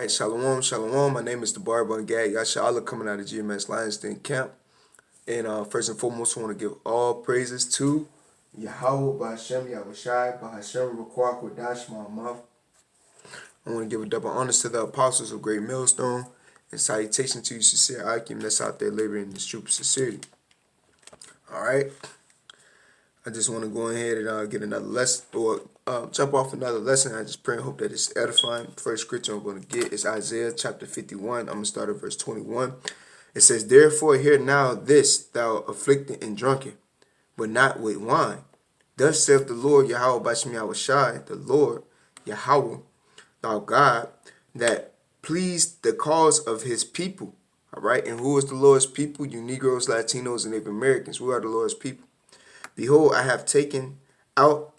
right, shalom, shalom. My name is the Barber and Gag. Y'all coming out of GMS Lions Den camp. And first and foremost, I want to give all praises to Yahweh, Ba'Hashem, Yahushai, Ba'Hashem, Rukwak, Wadash, Ma'amav. I want to give a double honors to the apostles of Great Millstone and salutation to you, sincere Akim that's out there laboring in this troop of sincerity. All right. I just want to go ahead and get another lesson, or jump off another lesson. I just pray and hope that it's edifying. First scripture I'm going to get is Isaiah chapter 51. I'm going to start at verse 21. It says, "Therefore hear now this, thou afflicted and drunken, but not with wine. Thus saith the Lord Yahweh Ba'Shem Yahushai, the Lord Yahweh, thou God, that pleased the cause of his people." All right, and who is the Lord's people? You Negroes, Latinos, and Native Americans. We are the Lord's people. Behold, I have taken out,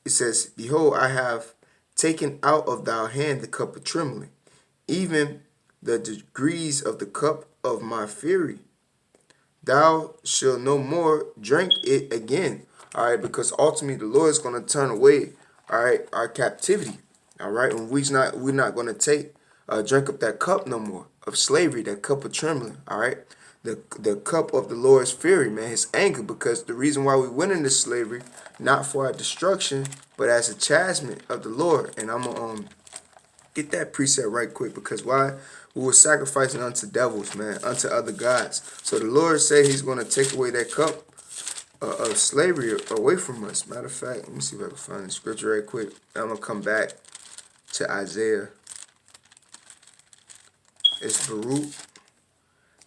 it says, "Behold, I have taken out of thy hand the cup of trembling, even the degrees of the cup of my fury. Thou shalt no more drink it again." All right, because ultimately the Lord is going to turn away, all right, our captivity. All right, and we're not going to drink up that cup no more of slavery, that cup of trembling. All right. The cup of the Lord's fury, man, his anger, because the reason why we went into slavery, not for our destruction, but as a chastisement of the Lord. And I'm going to get that precept right quick, because why? We were sacrificing unto devils, man, unto other gods. So the Lord said he's going to take away that cup of slavery away from us. Matter of fact, let me see if I can find the scripture right quick. I'm going to come back to Isaiah. It's Baruch.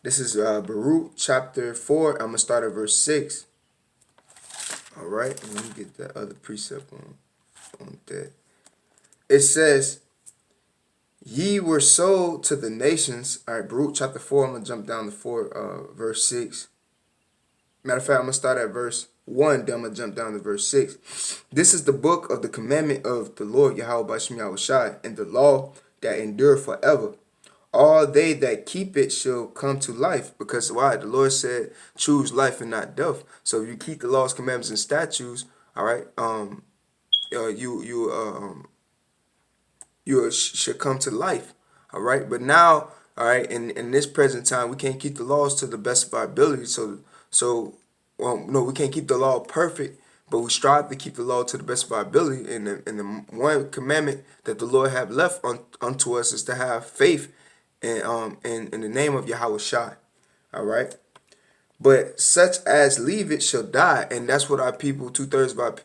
This is Baruch chapter 4. I'm going to start at verse 6. All right. Let me get that other precept on that. It says, "Ye were sold to the nations." All right, Baruch chapter 4. I'm going to jump down to 4, verse 6. Matter of fact, I'm going to start at verse 1. Then I'm going to jump down to verse 6. "This is the book of the commandment of the Lord Yahweh Ba'Shem Yahushai, and the law that endure forever. All they that keep it shall come to life." Because why? The Lord said, choose life and not death. So if you keep the laws, commandments, and statutes, all right, you should come to life. All right. But now, all right, in this present time, we can't keep the laws to the best of our ability. No, we can't keep the law perfect, but we strive to keep the law to the best of our ability. And the one commandment that the Lord have left unto us is to have faith in the name of Yahweh Shai. All right. "But such as leave it shall die." And that's what our people, 2/3 of our,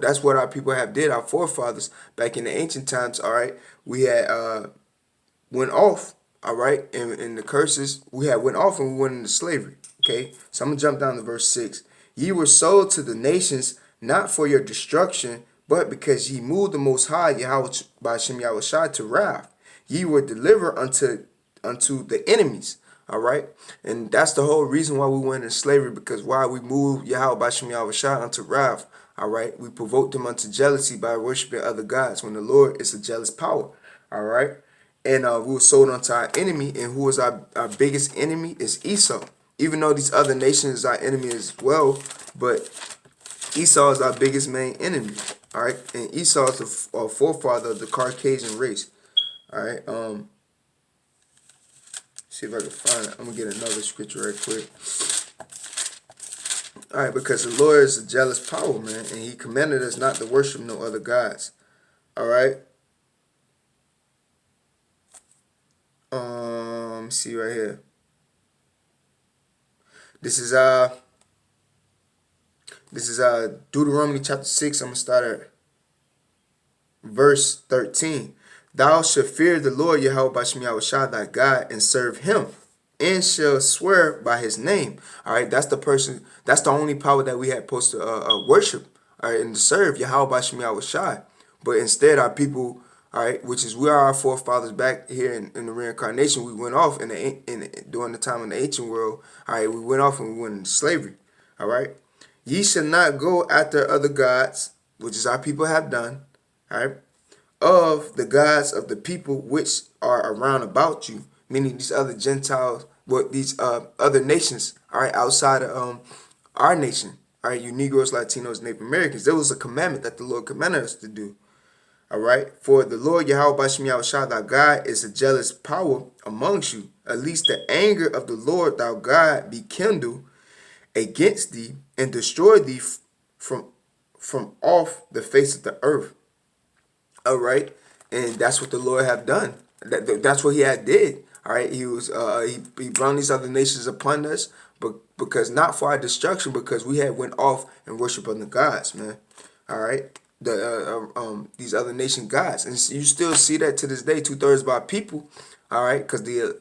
that's what our people have did, our forefathers back in the ancient times. All right. We had went off. All right. And the curses, we had went off and we went into slavery. Okay. So I'm going to jump down to verse 6. "Ye were sold to the nations, not for your destruction, but because ye moved the Most High, Yahweh Ba'Shem Yahushai, to wrath. Ye were delivered unto the enemies." All right. And that's the whole reason why we went into slavery, because why we moved Yahweh Ba'Shem Yahushai unto wrath. All right. We provoked them unto jealousy by worshiping other gods, when the Lord is a jealous power. All right. And we were sold unto our enemy. And who is our biggest enemy? Is Esau. Even though these other nations is our enemy as well, but Esau is our biggest main enemy. All right. And Esau is the forefather of the Caucasian race. All right. See if I can find it. I'm going to get another scripture right quick. All right, because the Lord is a jealous power, man, and he commanded us not to worship no other gods. All right. Let me see right here. This is Deuteronomy chapter 6. I'm going to start at verse 13. "Thou shalt fear the Lord Yahweh Ba'Shem Yahushai thy God, and serve him, and shall swear by his name." All right, that's the only power that we had supposed to worship, all right, and to serve Yahweh Ba'Shem Yahushai. But instead, our people, all right, which is we are our forefathers back here in the reincarnation, we went off during the time in the ancient world. All right, we went off and we went into slavery. All right, "Ye shall not go after other gods," which is our people have done. All right, "of the gods of the people which are around about you," meaning these other Gentiles, these other nations, all right, outside of our nation, all right, you Negroes, Latinos, Native Americans. There was a commandment that the Lord commanded us to do. All right. For the Lord Yahweh Bashem Yahushua thy God is a jealous power amongst you. At least the anger of the Lord thou God be kindled against thee and destroy thee from off the face of the earth. All right. And that's what the Lord have done. That's what he had did. All right. He brought these other nations upon us, but because not for our destruction, because we had went off and worship other gods, man. All right. These other nation gods, and you still see that to this day. 2/3 of our people, all right, because the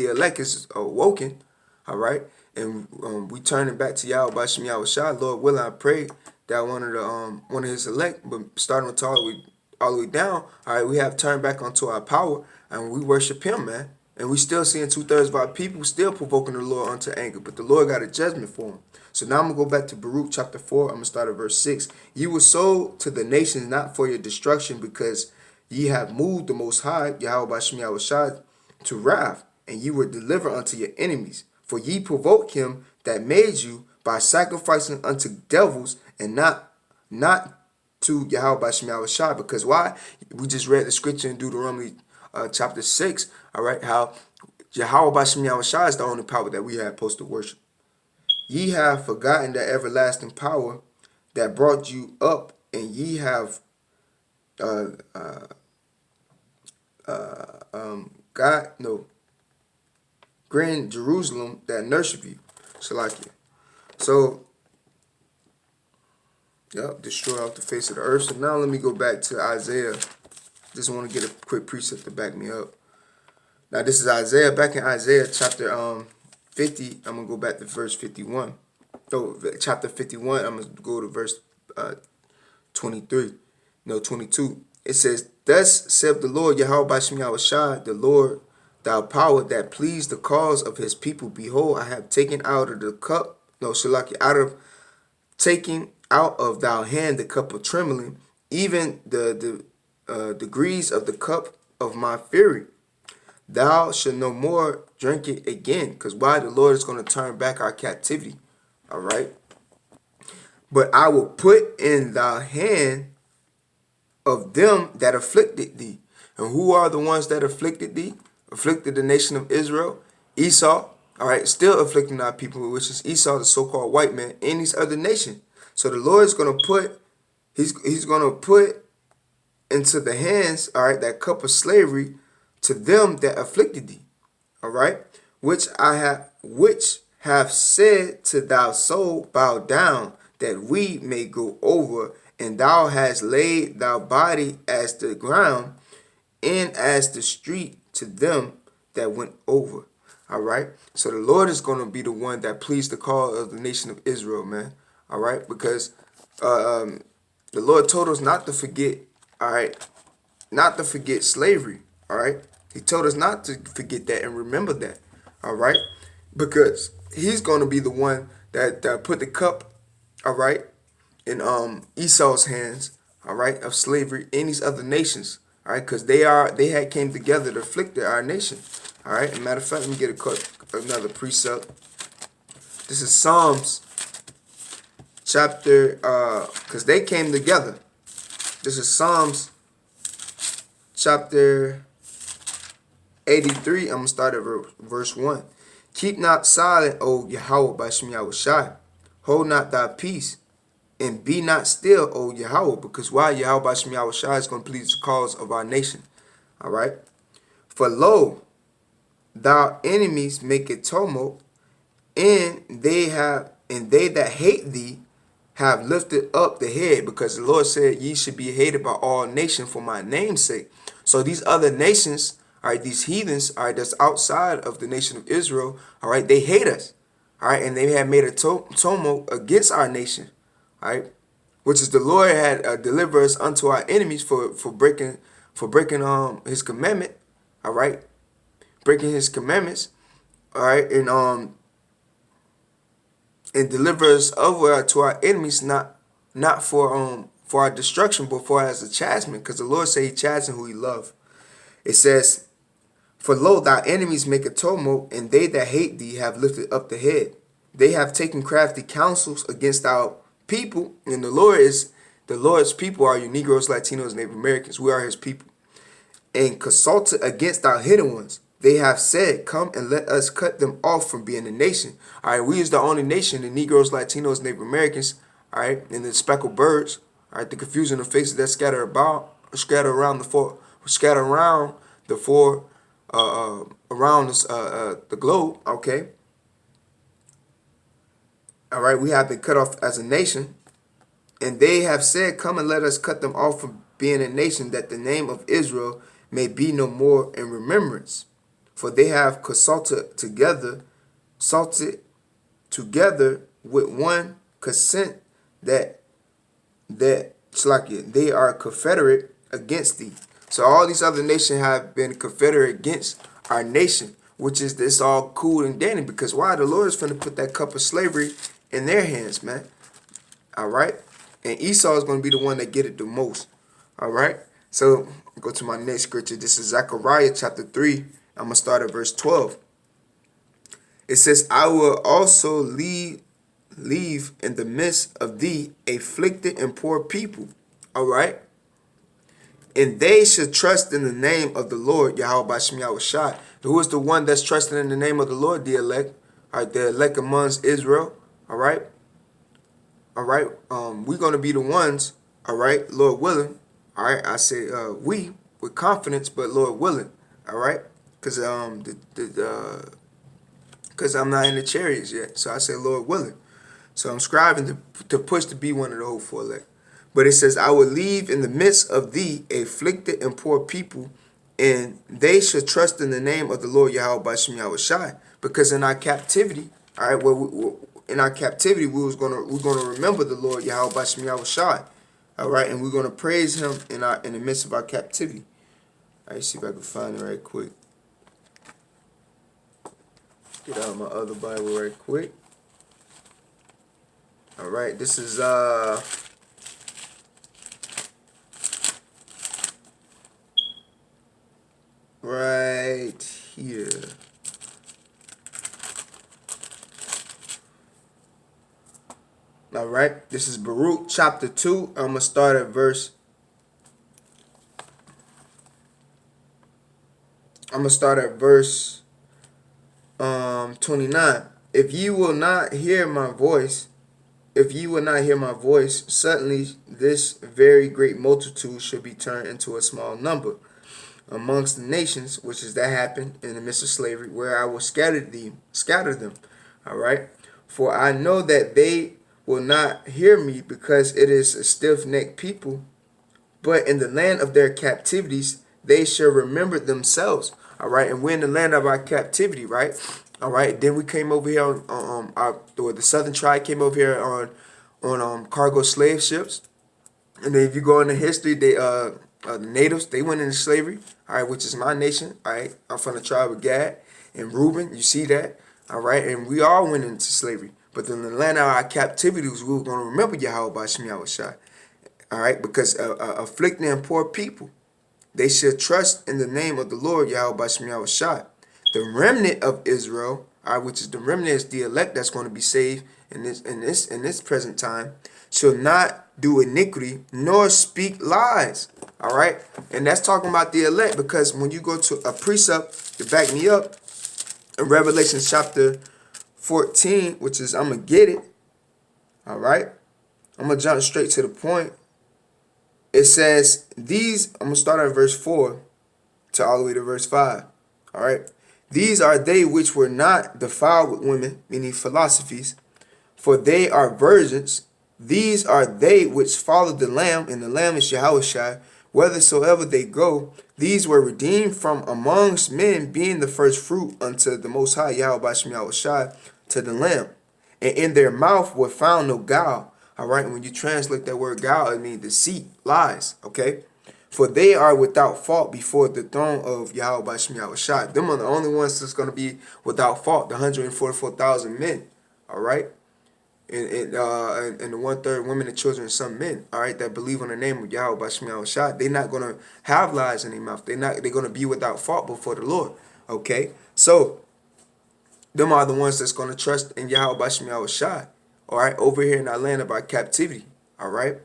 elect is awoken, all right, and we turning back to Yahweh Bashem Yahushua. Lord willing, I pray that one of his elect, but starting to all the way down, all right, we have turned back onto our power and we worship him, man. And we still seeing 2/3 of our people still provoking the Lord unto anger, but the Lord got a judgment for them. So now I'm going to go back to Baruch chapter 4. I'm going to start at verse 6. You were sold to the nations not for your destruction, because ye have moved the Most High, Yahweh Bashem Yahushua, to wrath, and ye were delivered unto your enemies. For ye provoked him that made you by sacrificing unto devils, and not to Yahweh Bashem Yahushua. Because why? We just read the scripture in Deuteronomy chapter 6, all right, how Yahweh Bashem Yahushua is the only power that we have supposed to worship. Ye have forgotten that everlasting power that brought you up, and ye have grand Jerusalem that nurtured you. Shalakia. So, yep, destroy off the face of the earth. So now let me go back to Isaiah. Just want to get a quick precept to back me up. Now this is Isaiah. Back in Isaiah chapter 50, I'm going to go back to verse 51. So chapter 51, I'm going to go to verse 22. It says, Thus saith the Lord Yahweh Bashem Yahushua, the Lord, thou power that pleased the cause of his people. Behold, I have taken out of the cup, taking out of thou hand the cup of trembling, even the degrees of the cup of my fury. Thou shalt no more drink it again. Because why? The Lord is going to turn back our captivity. All right. But I will put in thy hand of them that afflicted thee. And who are the ones that afflicted thee? Afflicted the nation of Israel. Esau. All right. Still afflicting our people, which is Esau, the so-called white man, and these other nations. So the Lord is going to put, he's going to put into the hands, all right, that cup of slavery to them that afflicted thee, all right, which have said to thy soul, bow down, that we may go over, and thou hast laid thy body as the ground, and as the street to them that went over. All right, so the Lord is going to be the one that pleased the call of the nation of Israel, man. All right, because the Lord told us not to forget, all right, not to forget slavery, all right. He told us not to forget that and remember that, all right? Because he's going to be the one that put the cup, all right, in Esau's hands, all right, of slavery in these other nations, all right? Because they had came together to afflict our nation, all right? As a matter of fact, let me get another precept. This is Psalms chapter, because they came together. This is Psalms chapter 83, I'm going to start at verse 1. Keep not silent, O Yahweh Bashem Yahushua. Hold not thy peace, and be not still, O Yahweh. Because why? Yahweh Bashem Yahushua is going to please the cause of our nation. All right? For lo, thy enemies make a tumult, and they that hate thee have lifted up the head. Because the Lord said, ye should be hated by all nations for my name's sake. So these other nations, all right, these heathens, all right, that's outside of the nation of Israel, all right, they hate us, all right, and they have made a tumult against our nation, all right, which is the Lord had delivered us unto our enemies for breaking his commandment, all right, breaking his commandments, all right, and deliver us over to our enemies, not for our destruction, but for as a chastisement, because the Lord said he chastened who he loved. It says, for lo, thy enemies make a tumult, and they that hate thee have lifted up the head. They have taken crafty counsels against our people, and the Lord The Lord's people are you Negroes, Latinos, Native Americans. We are his people. And consulted against our hidden ones. They have said, come and let us cut them off from being a nation. All right, we is the only nation, the Negroes, Latinos, Native Americans, all right, and the speckled birds, all right, the confusion of faces that scatter around the four, around the globe, okay. All right, we have been cut off as a nation. And they have said, come and let us cut them off from being a nation, that the name of Israel may be no more in remembrance. For they have salted together with one consent that they are confederate against thee. So all these other nations have been confederate against our nation, which is this all cool and dandy, because why? The Lord is finna put that cup of slavery in their hands, man. All right. And Esau is going to be the one that get it the most. All right. So go to my next scripture. This is Zechariah chapter 3. I'm going to start at verse 12. It says, I will also leave in the midst of thee afflicted and poor people. All right. And they should trust in the name of the Lord, Yahweh Bashem Yahushai. Who is the one that's trusting in the name of the Lord, the elect? All right, the elect amongst Israel. All right. All right, we're going to be the ones, all right, Lord willing. All right, I say we with confidence, but Lord willing, all right, because because I'm not in the chariots yet. So I say Lord willing. So I'm striving to push to be one of the hopeful elect. But it says, I will leave in the midst of thee afflicted and poor people, and they should trust in the name of the Lord Yahweh Bashem Yahushai. Because in our captivity, all right, in our captivity, we're gonna remember the Lord Yahweh Bashem Yahushai. All right, and we're gonna praise him in the midst of our captivity. All right, see if I can find it right quick. Get out my other Bible right quick. All right, this is right here. All right, this is Baruch chapter 2. I'm gonna start at verse 29. If ye will not hear my voice, suddenly this very great multitude should be turned into a small number amongst the nations, which is that happened in the midst of slavery, where I will scatter them. All right. For I know that they will not hear me, because it is a stiff-necked people. But in the land of their captivities, they shall remember themselves. All right. And we're in the land of our captivity, right? All right. Then we came over here the southern tribe came over here on cargo slave ships. And then if you go into history, the natives, they went into slavery, all right, which is my nation, all right. I'm from the tribe of Gad and Reuben, you see that, all right, and we all went into slavery. But in the land of our captivities, we were going to remember Yahweh Bashem Yahushai, all right, because afflicted and poor people, they should trust in the name of the Lord Yahweh Bashem Yahushai. The remnant of Israel, all right, which is the remnant, is the elect that's going to be saved in this present time, shall not do iniquity nor speak lies. All right, and that's talking about the elect, because when you go to a precept to back me up in Revelation chapter 14, which is, I'm gonna get it. All right, I'm gonna jump straight to the point. It says these. I'm gonna start at verse 4 to all the way to verse 5. All right, these are they which were not defiled with women, meaning philosophies, for they are virgins. These are they which followed the Lamb, and the Lamb is Yahushua, whithersoever they go. These were redeemed from amongst men, being the first fruit unto the Most High, Yahweh Bashem Yahushua, to the Lamb. And in their mouth were found no guile. All right, and when you translate that word guile, it means deceit, lies, okay? For they are without fault before the throne of Yahweh Bashem Yahushua. Them are the only ones that's going to be without fault, the 144,000 men, all right? And the 1/3 women and children and some men, all right, that believe on the name of Yahweh Bashem Yahushua. They're not gonna have lies in their mouth. They're gonna be without fault before the Lord. Okay, so them are the ones that's gonna trust in Yahweh Bashem Yahushua. All right, over here in our land of our captivity. All right,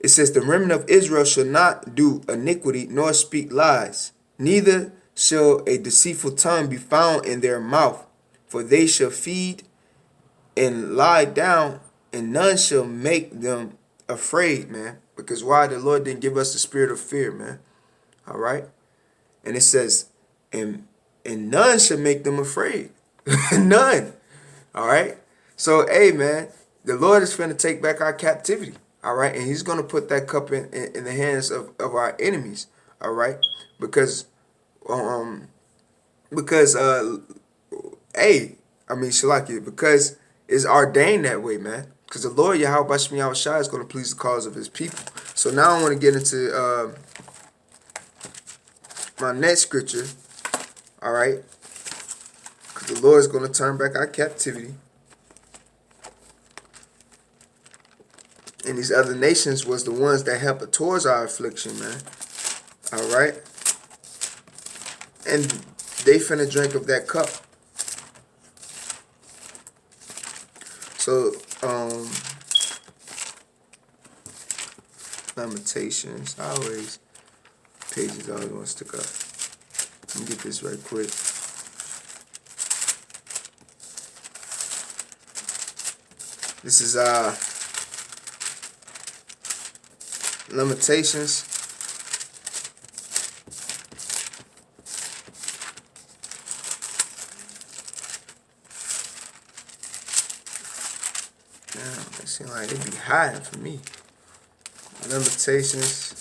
It says, the remnant of Israel shall not do iniquity, nor speak lies, neither shall a deceitful tongue be found in their mouth. For they shall feed and lie down, and none shall make them afraid, man. Because why? The Lord didn't give us the spirit of fear, man. All right? And it says, and none shall make them afraid. None. All right? So, hey, man, the Lord is going to take back our captivity. All right? And he's going to put that cup in the hands of our enemies. All right? Because, hey, I mean, Shalaki, because it's ordained that way, man. Because the Lord, Yahweh Bashmi Yahushua, is going to please the cause of his people. So now I want to get into my next scripture. All right? Because the Lord is going to turn back our captivity. And these other nations was the ones that helped towards our affliction, man. All right? And they finna drink of that cup. So, Lamentations. I always, pages always want to stick up. Let me get this right quick. This is, Lamentations. Damn, it seems like it'd be hiding for me. Lamentations.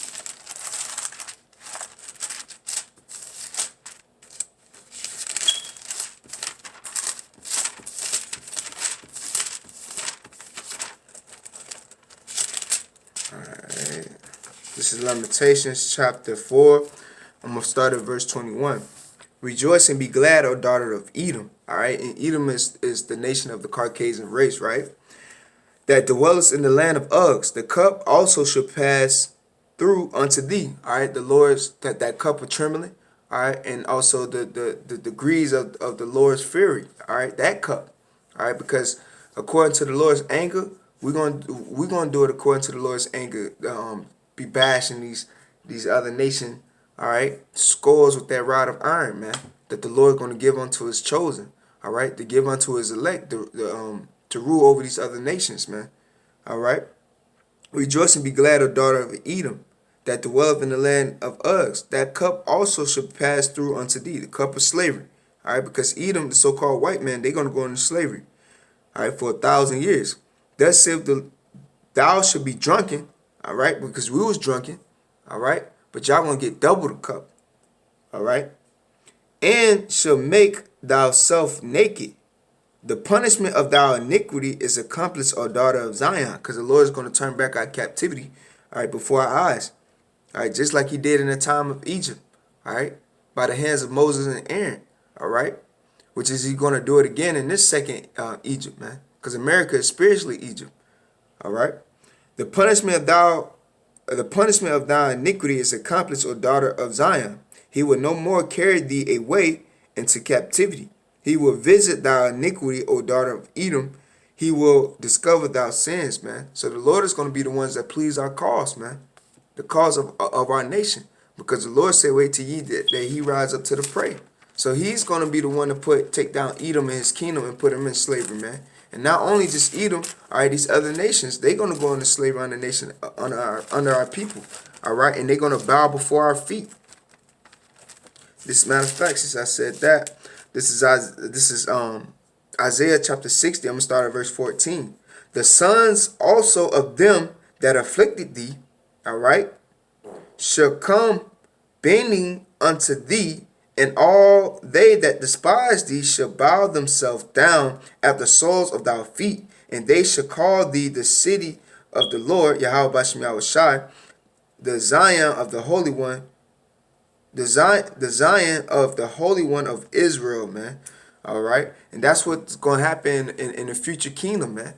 Alright. This is Lamentations chapter 4. I'm going to start at verse 21. Rejoice and be glad, O daughter of Edom. Alright. And Edom is the nation of the Caucasian race, right? That dwellest in the land of Uggs. The cup also shall pass through unto thee. Alright. The Lord's, that cup of trembling. Alright. And also the degrees of the Lord's fury. Alright. That cup. Alright. Because according to the Lord's anger, we're gonna do it according to the Lord's anger. Be bashing these other nations, all right, scores with that rod of iron, man, that the Lord gonna give unto his chosen, all right, to give unto his elect, to rule over these other nations, man, all right. Rejoice and be glad, O daughter of Edom, that dwelleth in the land of Uggs. That cup also shall pass through unto thee, the cup of slavery, all right, because Edom, the so-called white man, they're gonna go into slavery, all right, for 1,000 years. Thus saith thou shalt be drunken, all right, because we was drunken, all right, but y'all gonna get double the cup, all right, and shall make thyself naked. The punishment of thy iniquity is accomplished, O daughter of Zion, because the Lord is going to turn back our captivity, all right, before our eyes, all right, just like he did in the time of Egypt, all right, by the hands of Moses and Aaron, all right, which is he going to do it again in this second Egypt, man, because America is spiritually Egypt, all right. The punishment of thy iniquity is accomplished, O daughter of Zion. He will no more carry thee away into captivity. He will visit thy iniquity, O daughter of Edom. He will discover thy sins, man. So the Lord is going to be the ones that please our cause, man. The cause of our nation. Because the Lord said, wait till ye that he rise up to the prey. So he's going to be the one to take down Edom and his kingdom and put him in slavery, man. And not only just Edom, all right, these other nations, they're going to go into slavery on the nation, under our people, all right? And they're going to bow before our feet. This matter of fact, since I said that, this is Isaiah chapter 60. I'm going to start at verse 14. The sons also of them that afflicted thee, all right, shall come bending unto thee, and all they that despise thee shall bow themselves down at the soles of thy feet, and they shall call thee the city of the Lord, Yahweh Bashem Yahushai, the Zion of the Holy One, the Zion of the Holy One of Israel, man. All right, and that's what's going to happen in the future kingdom, man.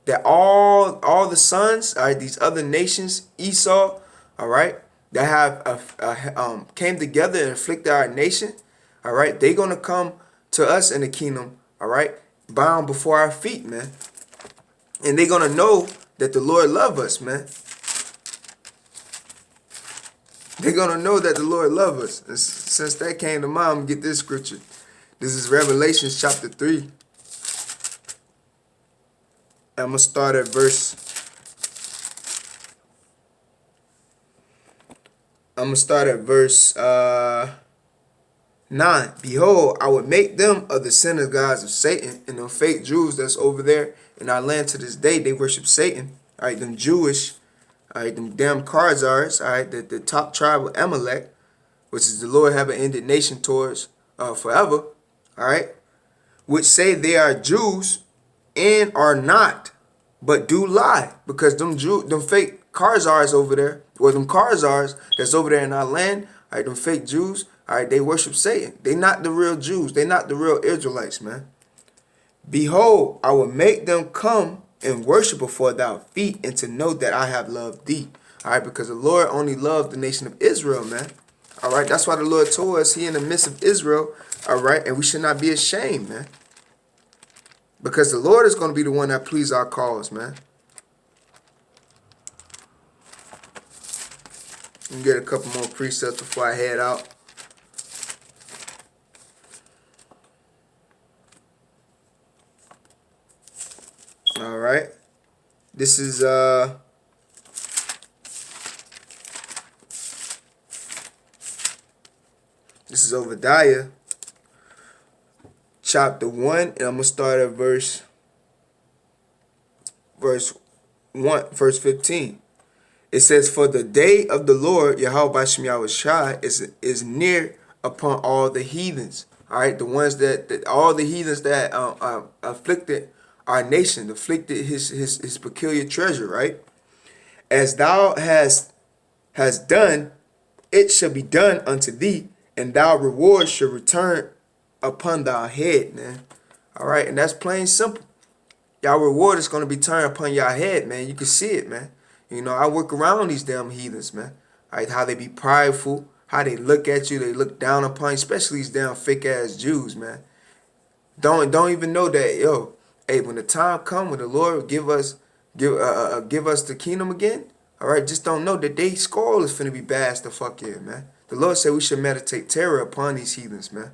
That all the sons, all right, these other nations, Esau, all right, that have came together and afflicted our nation, all right, they're going to come to us in the kingdom, all right, bound before our feet, man. And they're going to know that the Lord loves us, man. They're going to know that the Lord loves us. And since that came to mind, I'm going to get this scripture. This is Revelation chapter 3. I'm going to start at verse... I'm going to start at verse 9. Behold, I would make them of the synagogues of Satan, and them fake Jews that's over there in our land to this day, they worship Satan. All right, them Jewish, all right, them damn Khazars, all right, the top tribe of Amalek, which is the Lord have an indignation towards forever, all right, which say they are Jews and are not, but do lie, because them fake Khazars over there, or them Khazars that's over there in our land, all right, them fake Jews, all right, they worship Satan. They not the real Jews. They not the real Israelites, man. Behold, I will make them come and worship before thy feet, and to know that I have loved thee. All right, because the Lord only loved the nation of Israel, man. All right, that's why the Lord told us he in the midst of Israel, all right, and we should not be ashamed, man. Because the Lord is going to be the one that please our cause, man. Let me get a couple more precepts before I head out. All right. This is Obadiah chapter 1, and I'm going to start at verse 15. It says, for the day of the Lord, Yahweh Bashem Yahushai, is near upon all the heathens. All right, the ones all the heathens that afflicted our nation, afflicted his peculiar treasure, right? As thou hast done, it shall be done unto thee, and thy reward shall return upon thy head, man. All right, and that's plain simple. Y'all reward is going to be turned upon your head, man. You can see it, man. You know, I work around these damn heathens, man. All right, how they be prideful, how they look at you, they look down upon you, especially these damn fake-ass Jews, man. Don't even know that, yo, hey, when the time come, when the Lord give us the kingdom again, all right, just don't know that they skull is finna be bashed the fuck in, man. The Lord said we should meditate terror upon these heathens, man.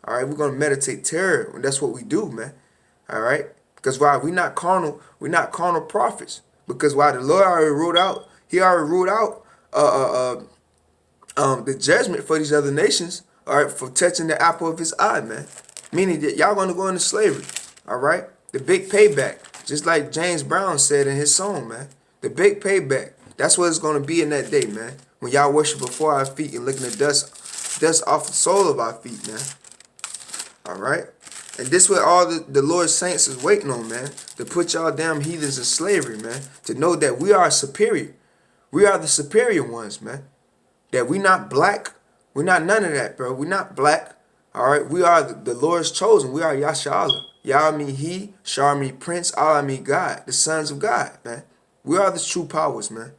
All right, we're going to meditate terror, and that's what we do, man. All right? Because why? We're not carnal prophets. Because why? The Lord already ruled out, he already ruled out the judgment for these other nations, all right, for touching the apple of his eye, man. Meaning that y'all going to go into slavery, all right? The big payback, just like James Brown said in his song, man. The big payback, that's what it's going to be in that day, man. When y'all worship before our feet and licking the dust off the sole of our feet, man. All right? And this what all the Lord's saints is waiting on, man. To put y'all damn heathens in slavery, man. To know that we are superior. We are the superior ones, man. That we not black. We're not none of that, bro. We're not black. All right? We are the Lord's chosen. We are Yasha Allah. Yah mean he, Shah mean prince, Allah mean God. The sons of God, man. We are the true powers, man.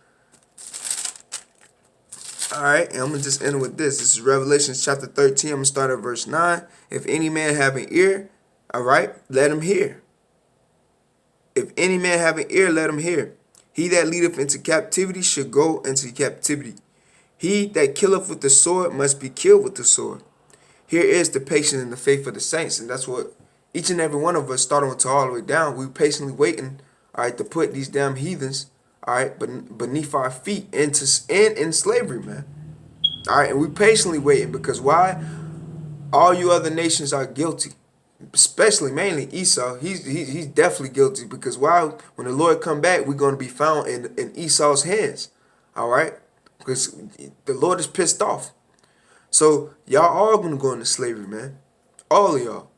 All right, and I'm going to just end with this. This is Revelation chapter 13. I'm going to start at verse 9. If any man have an ear, all right, let him hear. If any man have an ear, let him hear. He that leadeth into captivity should go into captivity. He that killeth with the sword must be killed with the sword. Here is the patience and the faith of the saints, and that's what each and every one of us, starting to all the way down, we patiently waiting, all right, to put these damn heathens, all right, beneath our feet in slavery, man. All right, and we patiently waiting because why? All you other nations are guilty, especially mainly Esau. He's definitely guilty because why? When the Lord come back, we're going to be found in Esau's hands, all right? Because the Lord is pissed off. So y'all all going to go into slavery, man. All of y'all.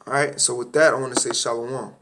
All right, so with that, I want to say shalom.